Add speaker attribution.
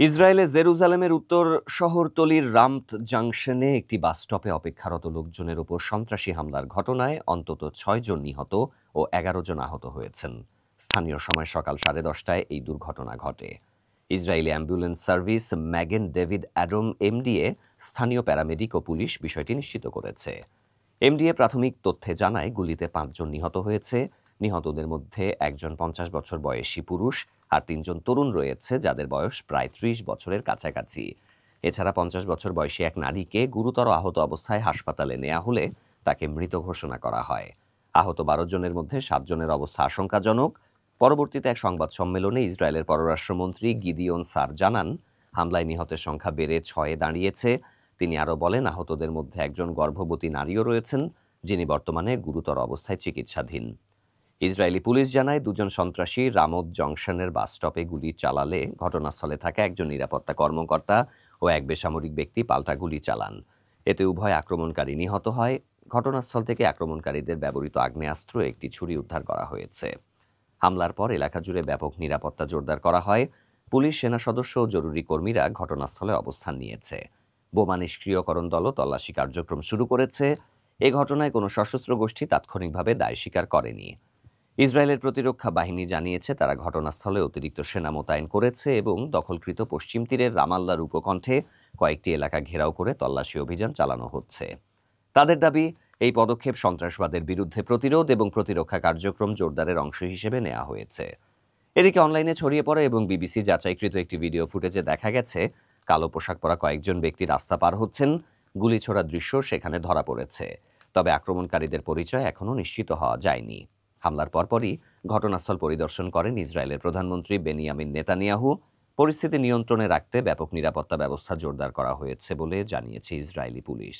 Speaker 1: ইসরায়েলের জেরুজালেমের উত্তর শহরতলির রামথ জাংশনে একটি বাস স্টপে অপেক্ষারত লোকজনের উপর সন্ত্রাসী হামলার ঘটনায় অন্তত ৬ জন নিহত ও ১১ জন আহত হয়েছেন। স্থানীয় সময় সকাল 10:30টায় এই দুর্ঘটনা ঘটে। Israeli ambulance service ম্যাগেন David Adom MDA, স্থানীয় প্যারামেডিক ও পুলিশ বিষয়টি নিশ্চিত করেছে। এমডিএ প্রাথমিক তথ্যে জানায় গুলিতে ৫ জন নিহত হয়েছে। নিহতদের মধ্যে একজন ৫০ বছর বয়সী পুরুষ আর ৩ জন তরুণ রয়েছে, যাদের বয়স প্রায় ৩০ বছরের কাছাকাছি। এছাড়া ৫০ বছর বয়সী এক নারীকে গুরুতর আহত অবস্থায় হাসপাতালে নেওয়া হলে তাকে মৃত ঘোষণা করা হয়। আহত ১২ জনের মধ্যে ৭ জনের অবস্থা আশঙ্কাজনক। পরবর্তীতে এক সংবাদ সম্মেলনে ইসরায়েলের পররাষ্ট্রমন্ত্রী গিদিওন সার জানান, হামলায় নিহতের সংখ্যা বেড়ে ৬-এ দাঁড়িয়েছে। তিনি আরও বলেন, আহতদের মধ্যে একজন গর্ভবতী নারীও রয়েছেন, যিনি বর্তমানে গুরুতর অবস্থায় চিকিৎসাধীন। ইসরায়েলি পুলিশ জানায়, ২ জন সন্ত্রাসী রামথ জংশনের বাস স্টপে গুলি চালালে ঘটনাস্থলে থাকা একজন নিরাপত্তা কর্মকর্তা ও এক বেসামরিক ব্যক্তি পাল্টা গুলি চালান। এতে উভয় আক্রমণকারী নিহত হয়। ঘটনাস্থল থেকে আক্রমণকারীদের ব্যবহৃত আগ্নেয়াস্ত্র একটি ছুরি উদ্ধার করা হয়েছে। হামলার পর এলাকা জুড়ে ব্যাপক নিরাপত্তা জোরদার করা হয়। পুলিশ, সেনা সদস্য ও জরুরি কর্মীরা ঘটনাস্থলে অবস্থান নিয়েছে। বোমা নিষ্ক্রিয়করণ দলও তল্লাশি কার্যক্রম শুরু করেছে। এ ঘটনায় কোনো সশস্ত্র গোষ্ঠী তাৎক্ষণিকভাবে দায় স্বীকার করেনি। ইসরায়েলের প্রতিরক্ষা বাহিনী জানিয়েছে, তারা ঘটনাস্থলে অতিরিক্ত সেনা মোতায়েন করেছে এবং দখলকৃত পশ্চিম তীরের রামাল্লার উপকণ্ঠে কয়েকটি এলাকা ঘেরাও করে তল্লাশি অভিযান চালানো হচ্ছে। তাদের দাবি, এই পদক্ষেপ সন্ত্রাসবাদের বিরুদ্ধে প্রতিরোধ এবং প্রতিরক্ষা কার্যক্রম জোরদারের অংশ হিসেবে নেওয়া হয়েছে। এদিকে অনলাইনে ছড়িয়ে পড়া এবং বিবিসি যাচাইকৃত একটি ভিডিও ফুটেজে দেখা গেছে, কালো পোশাক পরা কয়েকজন ব্যক্তি রাস্তা পার হচ্ছেন। গুলি ছোড়ার দৃশ্য সেখানে ধরা পড়েছে। তবে আক্রমণকারীদের পরিচয় এখনও নিশ্চিত হওয়া যায়নি। হামলার পরপরই ঘটনাস্থল পরিদর্শন করেন ইসরায়েলের প্রধানমন্ত্রী বেনিয়ামিন নেতানিয়াহু। পরিস্থিতি নিয়ন্ত্রণে রাখতে ব্যাপক নিরাপত্তা ব্যবস্থা জোরদার করা হয়েছে বলে জানিয়েছে ইসরায়েলি পুলিশ।